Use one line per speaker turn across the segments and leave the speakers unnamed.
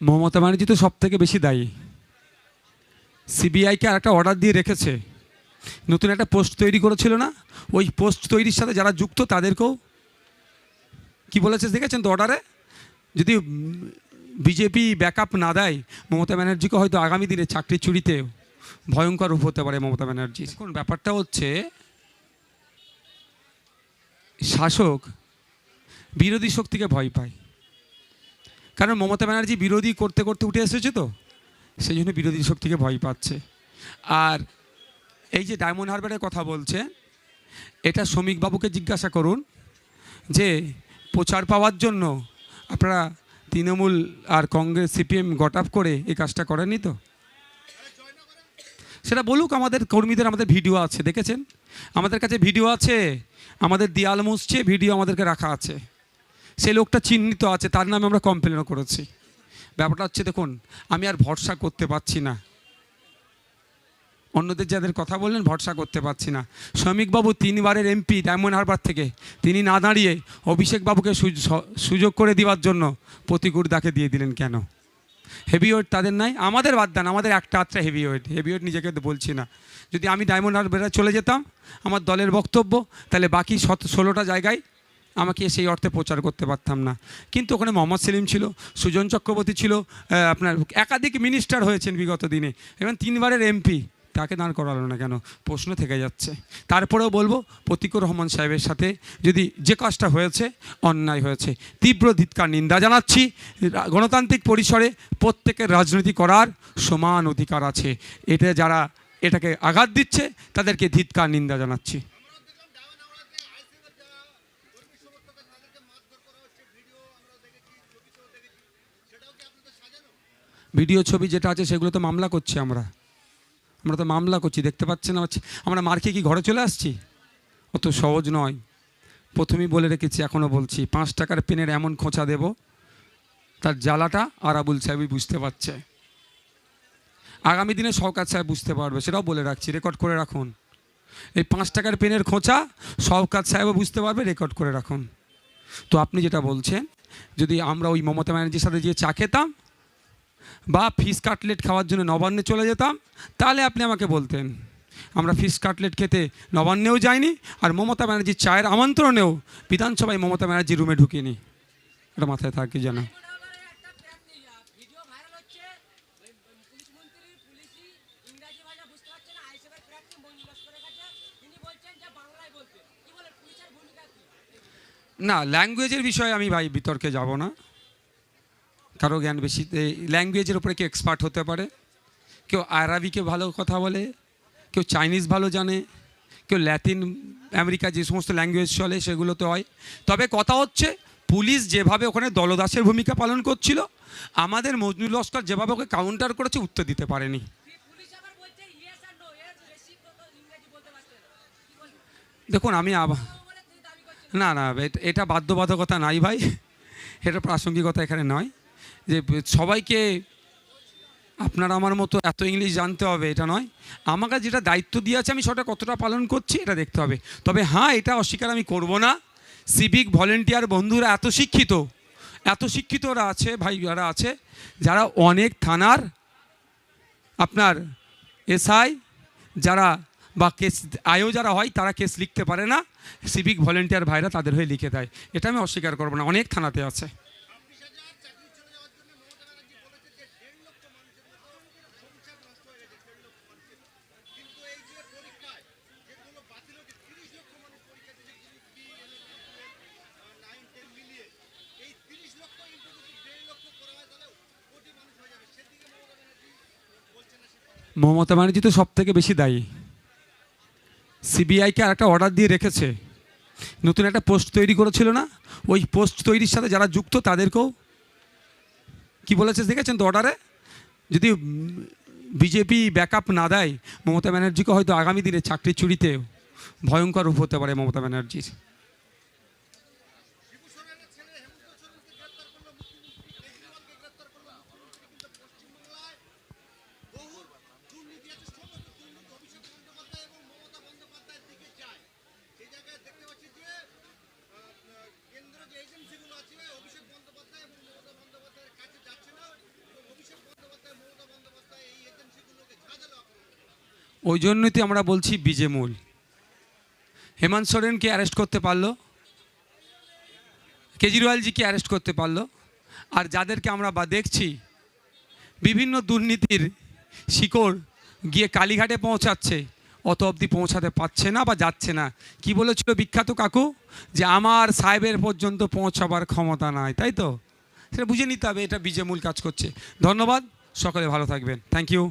মমতা ব্যানার্জি তো সব থেকে বেশি দায়ী। সিবিআইকে আর একটা অর্ডার দিয়ে রেখেছে, নতুন একটা পোস্ট তৈরি করেছিল না, ওই পোস্ট তৈরির সাথে যারা যুক্ত তাদেরকেও কি বলেছে দেখেছেন তো অর্ডারে, যদি বিজেপি ব্যাকআপ না দেয় মমতা ব্যানার্জিকে হয়তো আগামী দিনে চাকরি চুরিতে ভয়ঙ্কর রূপ হতে পারে মমতা ব্যানার্জি। এখন ব্যাপারটা হচ্ছে শাসক বিরোধী শক্তিকে ভয় পায়, কারণ মমতা ব্যানার্জি বিরোধী করতে করতে উঠে এসেছে, তো সেই জন্য বিরোধী শক্তিকে ভয় পাচ্ছে। আর এই যে ডায়মন্ড হারবারের কথা বলছে, এটা শ্রমিকবাবুকে জিজ্ঞাসা করুন যে প্রচার পাওয়ার জন্য আপনারা তৃণমূল আর কংগ্রেস সিপিএম গট আপ করে এই কাজটা করেননি তো, সেটা বলুক। আমাদের কর্মীদের আমাদের ভিডিও আছে, দেখেছেন, আমাদের কাছে ভিডিও আছে, আমাদের দেয়াল মুছছে ভিডিও আমাদেরকে রাখা আছে, সেই লোকটা চিহ্নিত আছে, তার নামে আমরা কমপ্লেনও করেছি। ব্যাপারটা হচ্ছে দেখুন, আমি আর ভরসা করতে পারছি না, অন্যদের যাদের কথা বললেন ভরসা করতে পারছি না। শ্রমিকবাবু 3 বারের এমপি ডায়মন্ড হারবার থেকে, তিনি না দাঁড়িয়ে অভিষেকবাবুকে সুযোগ করে দেওয়ার জন্য প্রতিকূল দাকে দিয়ে দিলেন কেন? হেভিওয়েট তাদের নাই, আমাদের বাদ দেন, আমাদের একটা আত্রা হেভিওয়েট নিজেকে বলছি না। যদি আমি ডায়মন্ড হারবারে চলে যেতাম, আমার দলের বক্তব্য, তাহলে বাকি 16টা জায়গায় আমাকে সেই অর্থে প্রচার করতে পারতাম না। কিন্তু ওখানে মোহাম্মদ সেলিম ছিল, সুজন চক্রবর্তী ছিল, আপনার একাধিক মিনিস্টার হয়েছেন বিগত দিনে, এবং 3 বারের এমপি, তাকে দাঁড় করালো না কেন? প্রশ্ন থেকে যাচ্ছে। তারপরেও বলবো, প্রতিকুর রহমান সাহেবের সাথে যদি যে কাজটা হয়েছে অন্যায় হয়েছে, তীব্র ধিক্কার নিন্দা জানাচ্ছি। গণতান্ত্রিক পরিসরে প্রত্যেকের রাজনীতি করার সমান অধিকার আছে, এটা যারা এটাকে আঘাত দিচ্ছে তাদেরকে ধিক্কার নিন্দা জানাচ্ছি। ভিডিও ছবি যেটা আছে সেগুলো তো মামলা করছি, আমরা তো মামলা করছি, দেখতে পাচ্ছেন। আমরা মার্কে কি ঘরে চলে আসছি? অত সহজ নয়। প্রথমেই বলে রেখেছি, এখনও বলছি, 5 টাকার পেনের এমন খোঁচা দেব, তার জ্বালাটা আরাবুল সাহেবই বুঝতে পারছে, আগামী দিনে শওকত সাহেব বুঝতে পারবে, সেটাও বলে রাখছি, রেকর্ড করে রাখুন। এই 5 টাকার পেনের খোঁচা শওকত সাহেবও বুঝতে পারবে, রেকর্ড করে রাখুন। তো আপনি যেটা বলছেন, যদি আমরা ওই মমতা ব্যানার্জির সাথে গিয়ে চা খেতাম বা ফিশ কাটলেট খাওয়ার জন্য নবান্নে চলে যেতাম, তাহলে আপনি আমাকে বলতেন। আমরা ফিশ কাটলেট খেতে নবান্নেও যাইনি, আর মমতা ব্যানার্জির চায়ের আমন্ত্রণেও বিধানসভায় মমতা ব্যানার্জির রুমে ঢুকিনি, এটা মাথায় থাকে যেন। না, ল্যাঙ্গুয়েজের বিষয়ে আমি ভাই বিতর্কে যাব না, কারো জ্ঞান বেশি, ল্যাঙ্গুয়েজের উপরে কেউ এক্সপার্ট হতে পারে, কেউ আরবিকে ভালো কথা বলে, কেউ চাইনিজ ভালো জানে, কেউ ল্যাটিন আমেরিকা যে সমস্ত ল্যাঙ্গুয়েজ চলে সেগুলোতে হয়। তবে কথা হচ্ছে, পুলিশ যেভাবে ওখানে দলদাসের ভূমিকা পালন করছিল, আমাদের মজনুল লস্কর যেভাবে ওকে কাউন্টার করেছে, উত্তর দিতে পারেনি। দেখুন, আমি না না, এটা বাধ্যবাধকতা নাই ভাই, এটা প্রাসঙ্গিকতা এখানে নয় যে সবাইকে আপনারা আমার মতো এত ইংলিশ জানতে হবে, এটা নয়। আমাকে যেটা দায়িত্ব দিয়ে আছে আমি সেটা কতটা পালন করছি এটা দেখতে হবে। তবে হ্যাঁ, এটা অস্বীকার আমি করব না, সিভিক ভলেন্টিয়ার বন্ধুরা এত শিক্ষিতরা আছে, ভাইরা আছে, যারা অনেক থানার আপনার এসআই যারা বা কেস আয়ও যারা হয়, তারা কেস লিখতে পারে না, সিভিক ভলেন্টিয়ার ভাইরা তাদের হয়ে লিখে দেয়, এটা আমি অস্বীকার করব না, অনেক থানাতে আছে। মমতা ব্যানার্জি তো সব থেকে বেশি দায়ী। সিবিআইকে আর একটা অর্ডার দিয়ে রেখেছে, নতুন একটা পোস্ট তৈরি করেছিল না, ওই পোস্ট তৈরির সাথে যারা যুক্ত তাদেরকেও কি বলেছে দেখেছেন তো অর্ডারে, যদি বিজেপি ব্যাকআপ না দেয় মমতা ব্যানার্জিকে হয়তো আগামী দিনে চাকরি চুরিতে ভয়ঙ্কর রূপ হতে পারে মমতা ব্যানার্জির। ওই জন্যই তো আমরা বলছি বীজে মূল। হেমন্ত সোরেনকে অ্যারেস্ট করতে পারলো, কেজরিওয়ালজিকে অ্যারেস্ট করতে পারলো, আর যাদেরকে আমরা দেখছি বিভিন্ন দুর্নীতির শিকড় গিয়ে কালীঘাটে পৌঁছাচ্ছে, অত অবধি পৌঁছাতে পারছে না বা যাচ্ছে না। কি বলেছিল বিখ্যাত কাকু, যে আমার সাহেবের পর্যন্ত পৌঁছাবার ক্ষমতা নাই, তাই তো? সেটা বুঝে নিতে হবে, এটা বীজে মূল কাজ করছে। ধন্যবাদ, সকলে ভালো থাকবেন। Thank you.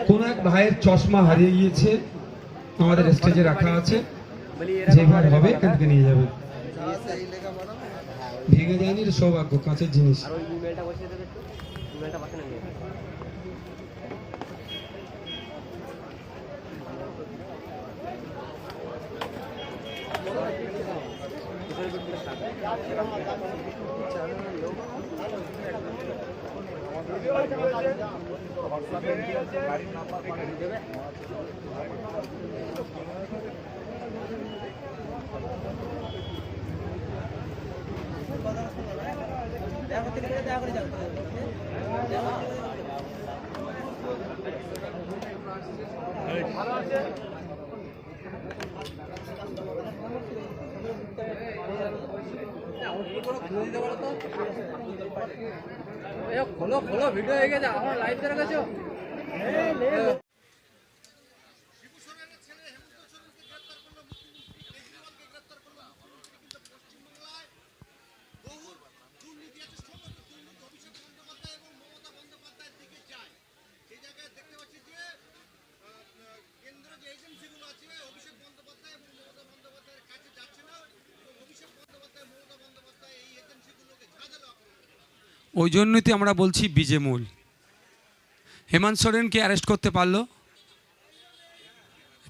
কোন এক ভাইয়ের চশমা হারিয়ে গিয়েছে, আমাদের স্টেজে রাখা আছে, যে ভাই হবে এখান থেকে নিয়ে যাবে। ভেঙে যায়নি, সৌভাগ্য, কাঁচের জিনিস।
খোলো খোলো, ভিডিও হয়ে গেছে, আমার লাইভ দেখা গেছো।
ওই জন্যই তো আমরা বলছি বীজে মূল। হেমন্ত সোরেনকে অ্যারেস্ট করতে পারলো,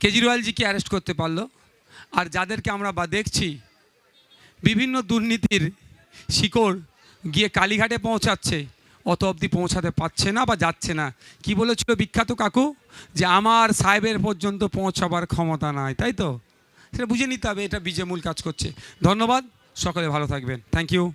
কেজরিওয়ালজিকে অ্যারেস্ট করতে পারলো, আর যাদেরকে আমরা দেখছি বিভিন্ন দুর্নীতির শিকড় গিয়ে কালীঘাটে পৌঁছাচ্ছে, অত অবধি পৌঁছাতে পারছে না বা যাচ্ছে না। কি বলেছিল বিখ্যাত কাকু, যে আমার সাহেবের পর্যন্ত পৌঁছাবার ক্ষমতা নাই, তাই তো? সেটা বুঝে নিতে হবে, এটা বীজে মূল কাজ করছে। ধন্যবাদ, সকলে ভালো থাকবেন। Thank you.